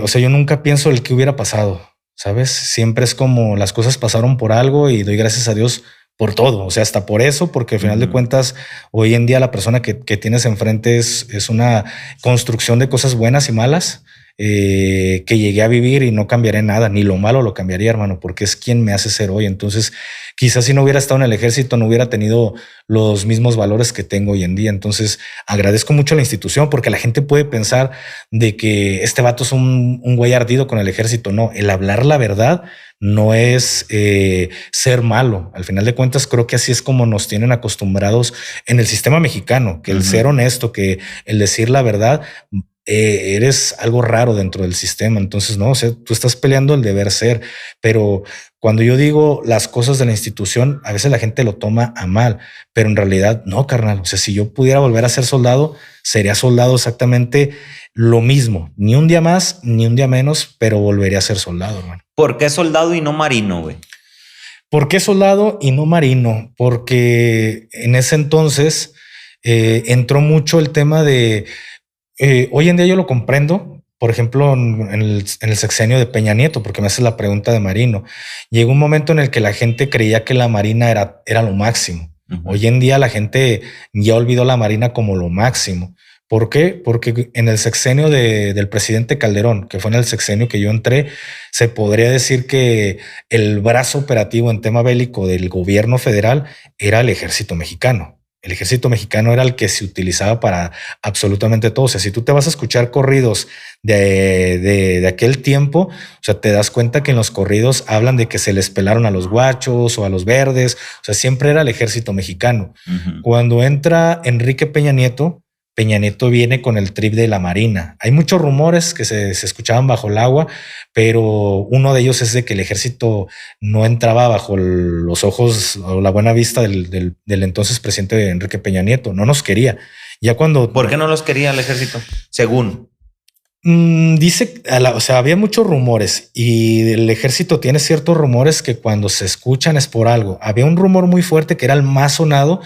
o sea, yo nunca pienso el que hubiera pasado, ¿sabes? Siempre es como las cosas pasaron por algo y doy gracias a Dios por todo. O sea, hasta por eso, porque al final de cuentas, hoy en día la persona que tienes enfrente es una construcción de cosas buenas y malas. Que llegué a vivir y no cambiaré nada, ni lo malo lo cambiaría, hermano, porque es quien me hace ser hoy. Entonces, quizás si no hubiera estado en el ejército, no hubiera tenido los mismos valores que tengo hoy en día. Entonces, agradezco mucho a la institución, porque la gente puede pensar de que este vato es un güey ardido con el ejército. No, el hablar la verdad no es ser malo. Al final de cuentas, creo que así es como nos tienen acostumbrados en el sistema mexicano, que el ser honesto, que el decir la verdad, eres algo raro dentro del sistema. Entonces, no, o sea, tú estás peleando el deber ser, pero cuando yo digo las cosas de la institución, a veces la gente lo toma a mal, pero en realidad no, carnal. O sea, si yo pudiera volver a ser soldado, sería soldado exactamente lo mismo, ni un día más, ni un día menos, pero volvería a ser soldado, hermano. ¿Por qué soldado y no marino, güey? ¿Por qué soldado y no marino? Porque en ese entonces entró mucho el tema de hoy en día yo lo comprendo, por ejemplo, en el sexenio de Peña Nieto, porque me haces la pregunta de marino. Llegó un momento en el que la gente creía que la marina era lo máximo. Hoy en día la gente ya olvidó la marina como lo máximo. ¿Por qué? Porque en el sexenio del presidente Calderón, que fue en el sexenio que yo entré, se podría decir que el brazo operativo en tema bélico del gobierno federal era el ejército mexicano. El ejército mexicano era el que se utilizaba para absolutamente todo. O sea, si tú te vas a escuchar corridos de aquel tiempo, o sea, te das cuenta que en los corridos hablan de que se les pelaron a los guachos o a los verdes. O sea, siempre era el ejército mexicano. Cuando entra Enrique Peña Nieto viene con el trip de la marina. Hay muchos rumores que se escuchaban bajo el agua, pero uno de ellos es de que el ejército no entraba bajo los ojos o la buena vista del entonces presidente Enrique Peña Nieto. No nos quería. Ya cuando... ¿Por qué no los quería el ejército? Según... Dice, o sea, había muchos rumores y el ejército tiene ciertos rumores que cuando se escuchan es por algo. Había un rumor muy fuerte que era el más sonado,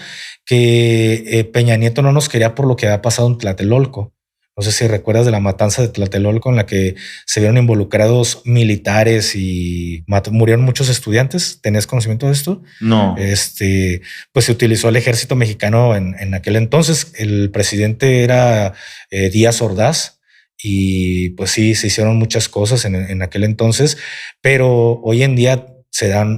que Peña Nieto no nos quería por lo que había pasado en Tlatelolco. No sé si recuerdas de la matanza de Tlatelolco en la que se vieron involucrados militares y murieron muchos estudiantes. ¿Tenías conocimiento de esto? No. Pues se utilizó el ejército mexicano en aquel entonces. El presidente era Díaz Ordaz. Y pues sí, se hicieron muchas cosas en aquel entonces, pero hoy en día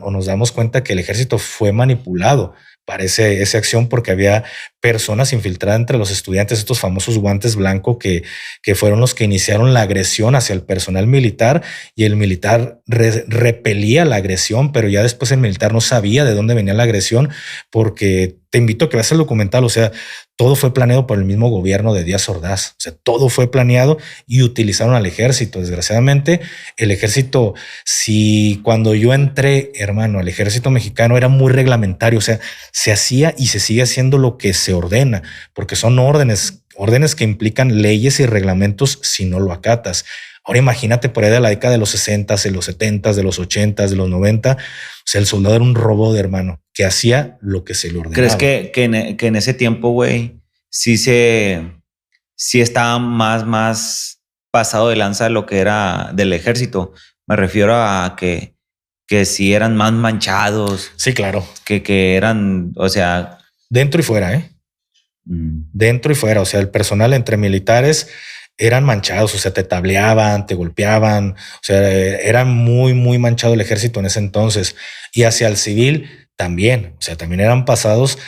nos damos cuenta que el ejército fue manipulado para esa acción porque había personas infiltradas entre los estudiantes, estos famosos guantes blancos que fueron los que iniciaron la agresión hacia el personal militar, y el militar repelía la agresión, pero ya después el militar no sabía de dónde venía la agresión, porque te invito a que veas el documental. O sea, todo fue planeado por el mismo gobierno de Díaz Ordaz. O sea, todo fue planeado y utilizaron al ejército. Desgraciadamente, el ejército, si cuando yo entré, hermano, el ejército mexicano era muy reglamentario. O sea, se hacía y se sigue haciendo lo que se ordena, porque son órdenes que implican leyes y reglamentos si no lo acatas. Ahora imagínate por ahí de la década de los 60, de los 70, de los 80, de los 90. O sea, el soldado era un robot, hermano, que hacía lo que se le ordenaba. ¿Crees que en ese tiempo, güey, sí estaba más pasado de lanza de lo que era del ejército? Me refiero a que sí eran más manchados. Sí, claro. Que eran, o sea... Dentro y fuera, ¿eh? Dentro y fuera. O sea, el personal entre militares eran manchados, o sea, te tableaban, te golpeaban. O sea, era muy, muy manchado el ejército en ese entonces. Y hacia el civil también. O sea, también eran pasados.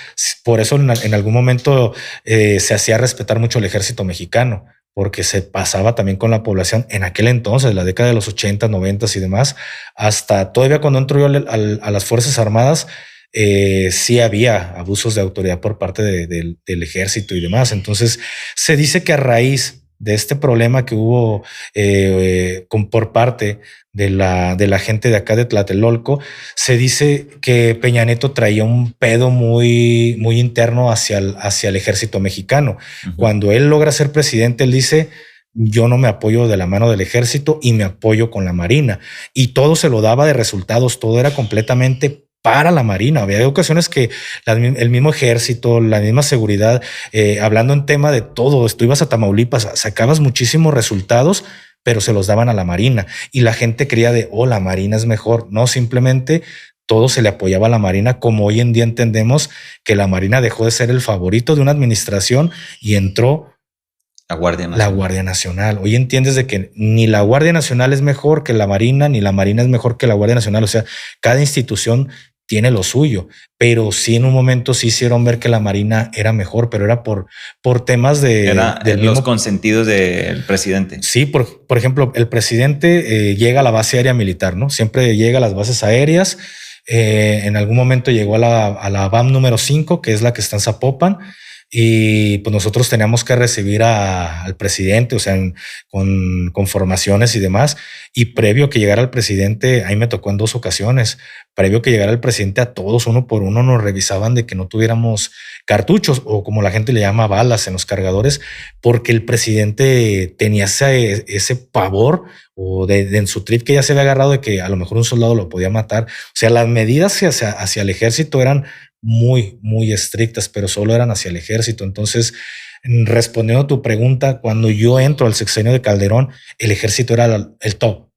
Por eso en algún momento se hacía respetar mucho el ejército mexicano, porque se pasaba también con la población en aquel entonces, la década de los 80, 90 y demás. Hasta todavía cuando entro yo a las Fuerzas Armadas, sí había abusos de autoridad por parte del ejército y demás. Entonces se dice que a raíz de este problema que hubo por parte de la gente de acá de Tlatelolco, se dice que Peña Nieto traía un pedo muy, muy interno hacia el ejército mexicano. Cuando él logra ser presidente, él dice: yo no me apoyo de la mano del ejército y me apoyo con la marina. Y todo se lo daba de resultados, todo era completamente para la marina. Había ocasiones que el mismo ejército, la misma seguridad, hablando en tema de todo, tú ibas a Tamaulipas, sacabas muchísimos resultados pero se los daban a la Marina y la gente creía de, oh, la Marina es mejor. No, simplemente todo se le apoyaba a la Marina, como hoy en día entendemos que la Marina dejó de ser el favorito de una administración y entró La Guardia Nacional. la Guardia Nacional. Hoy entiendes de que ni la Guardia Nacional es mejor que la Marina, ni la Marina es mejor que la Guardia Nacional. O sea, cada institución tiene lo suyo, pero sí en un momento sí hicieron ver que la Marina era mejor, pero era por temas Era del los mismo. consentidos del presidente. Sí, por ejemplo, el presidente llega a la base aérea militar, ¿no? Siempre llega a las bases aéreas. En algún momento llegó a la BAM número 5, que es la que está en Zapopan, y pues nosotros teníamos que recibir al presidente, o sea, con formaciones y demás. Y previo que llegara el presidente, ahí me tocó en 2 ocasiones, previo que llegara el presidente, a todos uno por uno nos revisaban de que no tuviéramos cartuchos o como la gente le llama balas en los cargadores, porque el presidente tenía ese pavor o en su trip que ya se había agarrado de que a lo mejor un soldado lo podía matar. O sea, las medidas hacia el ejército eran muy, muy estrictas, pero solo eran hacia el ejército. Entonces, respondiendo a tu pregunta, cuando yo entro al sexenio de Calderón, el ejército era el top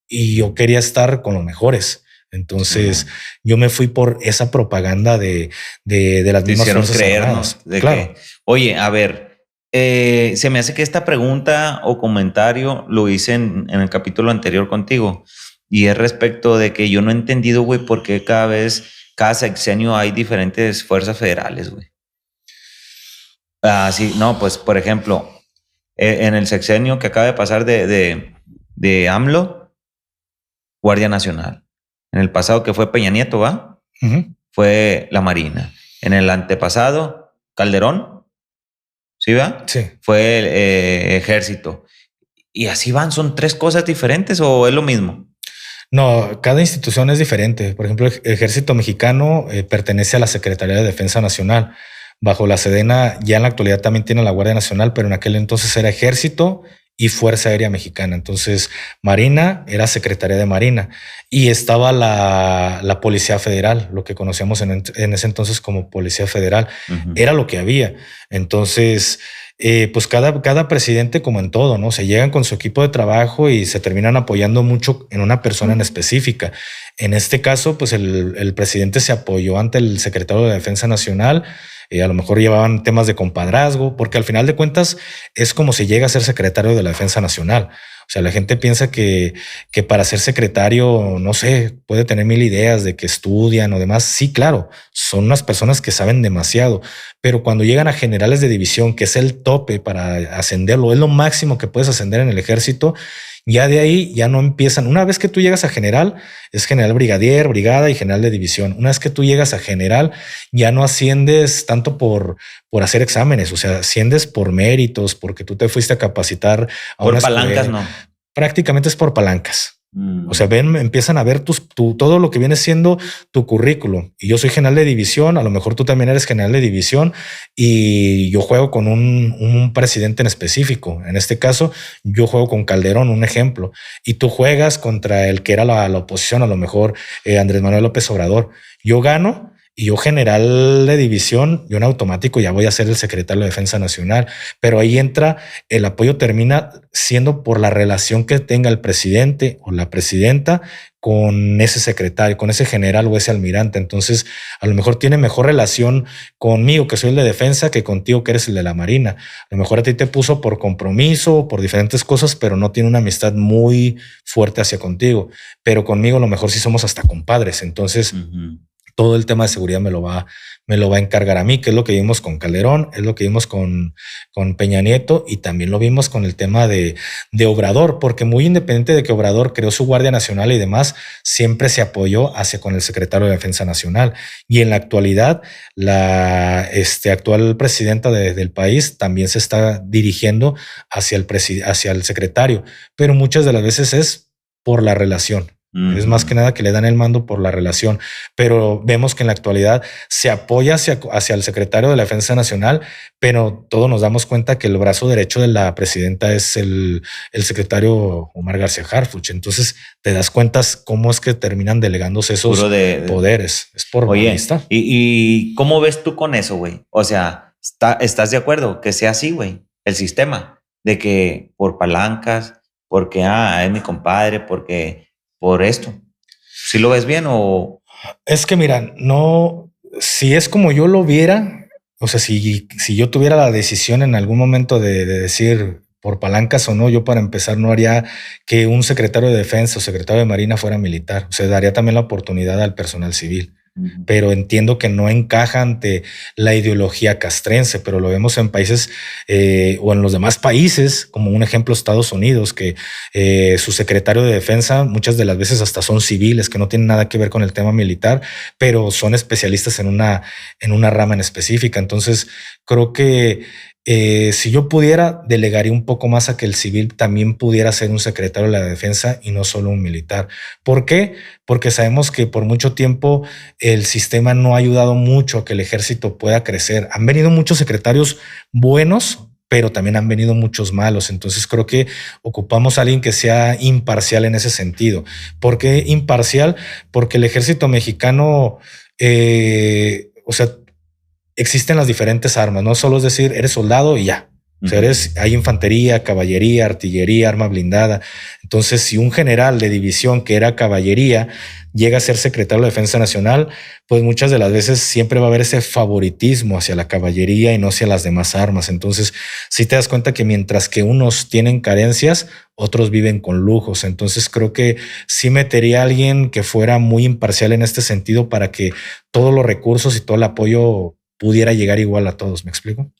y yo quería estar con los mejores. Entonces, yo me fui por esa propaganda de las Te mismas hicieron Fuerzas creernos Armadas. de Claro. que, oye, a ver, se me hace que esta pregunta o comentario lo hice en el capítulo anterior contigo y es respecto de que yo no he entendido, güey, por qué cada sexenio hay diferentes fuerzas federales, güey. Ah, sí, no, pues, por ejemplo, en el sexenio que acaba de pasar de AMLO, Guardia Nacional. En el pasado que fue Peña Nieto, ¿va? Uh-huh. Fue la Marina. En el antepasado, Calderón, ¿sí va? Sí. Fue el Ejército. Y así van, ¿son 3 cosas diferentes o es lo mismo? No, cada institución es diferente. Por ejemplo, el Ejército Mexicano pertenece a la Secretaría de Defensa Nacional. Bajo la Sedena, ya en la actualidad también tiene la Guardia Nacional, pero en aquel entonces era Ejército y Fuerza Aérea Mexicana. Entonces, Marina era Secretaría de Marina y estaba la Policía Federal, lo que conocíamos en ese entonces como Policía Federal. Ujú. Era lo que había. Entonces, pues cada presidente, como en todo, ¿no? Se llegan con su equipo de trabajo y se terminan apoyando mucho en una persona en específica. En este caso, pues el presidente se apoyó ante el secretario de Defensa Nacional. A lo mejor llevaban temas de compadrazgo, porque al final de cuentas es como si llega a ser secretario de la Defensa Nacional. O sea, la gente piensa que para ser secretario, no sé, puede tener 1000 ideas de que estudian o demás. Sí, claro, son unas personas que saben demasiado, pero cuando llegan a generales de división, que es el tope para ascenderlo, es lo máximo que puedes ascender en el ejército, ya de ahí ya no empiezan. Una vez que tú llegas a general, es general brigadier, brigada y general de división. Una vez que tú llegas a general, ya no asciendes tanto por hacer exámenes, o sea, asciendes por méritos, porque tú te fuiste a capacitar a Por una palancas, escuela. no. Prácticamente es por palancas. O sea, empiezan a ver todo lo que viene siendo tu currículum. Y yo soy general de división, a lo mejor tú también eres general de división y yo juego con un presidente en específico. En este caso, yo juego con Calderón, un ejemplo, y tú juegas contra el que era la oposición, a lo mejor Andrés Manuel López Obrador. Yo gano. Y yo general de división, yo en automático ya voy a ser el secretario de Defensa Nacional, pero ahí entra, el apoyo termina siendo por la relación que tenga el presidente o la presidenta con ese secretario, con ese general o ese almirante. Entonces, a lo mejor tiene mejor relación conmigo, que soy el de defensa, que contigo, que eres el de la Marina. A lo mejor a ti te puso por compromiso, por diferentes cosas, pero no tiene una amistad muy fuerte hacia contigo. Pero conmigo a lo mejor sí somos hasta compadres. Entonces, todo el tema de seguridad me lo va a encargar a mí, que es lo que vimos con Calderón, es lo que vimos con Peña Nieto y también lo vimos con el tema de Obrador, porque muy independiente de que Obrador creó su Guardia Nacional y demás, siempre se apoyó hacia con el secretario de Defensa Nacional. Y en la actualidad, la actual presidenta del país también se está dirigiendo hacia el secretario, pero muchas de las veces es por la relación. Es más que nada que le dan el mando por la relación, pero vemos que en la actualidad se apoya hacia el secretario de la Defensa Nacional, pero todos nos damos cuenta que el brazo derecho de la presidenta es el secretario Omar García Harfuch. Entonces te das cuenta cómo es que terminan delegándose esos poderes. Es por vista. ¿Y cómo ves tú con eso, güey? O sea, ¿estás de acuerdo que sea así, güey? El sistema de que por palancas, porque es mi compadre, porque por esto. ¿Sí lo ves bien o...? Es que mira, no, si es como yo lo viera, o sea, si yo tuviera la decisión en algún momento de decir por palancas o no, yo para empezar no haría que un secretario de defensa o secretario de Marina fuera militar. O sea, daría también la oportunidad al personal civil. Pero entiendo que no encaja ante la ideología castrense, pero lo vemos en países o en los demás países, como un ejemplo Estados Unidos, que su secretario de defensa muchas de las veces hasta son civiles, que no tienen nada que ver con el tema militar, pero son especialistas en una rama en específica. Entonces, creo que si yo pudiera, delegaría un poco más a que el civil también pudiera ser un secretario de la defensa y no solo un militar. ¿Por qué? Porque sabemos que por mucho tiempo el sistema no ha ayudado mucho a que el ejército pueda crecer. Han venido muchos secretarios buenos, pero también han venido muchos malos. Entonces creo que ocupamos a alguien que sea imparcial en ese sentido. ¿Por qué imparcial? Porque el ejército mexicano, o sea, existen las diferentes armas, no solo es decir, eres soldado y ya. O sea, hay infantería, caballería, artillería, arma blindada. Entonces, si un general de división que era caballería llega a ser secretario de Defensa Nacional, pues muchas de las veces siempre va a haber ese favoritismo hacia la caballería y no hacia las demás armas. Entonces, sí te das cuenta que mientras que unos tienen carencias, otros viven con lujos. Entonces, creo que sí metería a alguien que fuera muy imparcial en este sentido para que todos los recursos y todo el apoyo pudiera llegar igual a todos. ¿Me explico?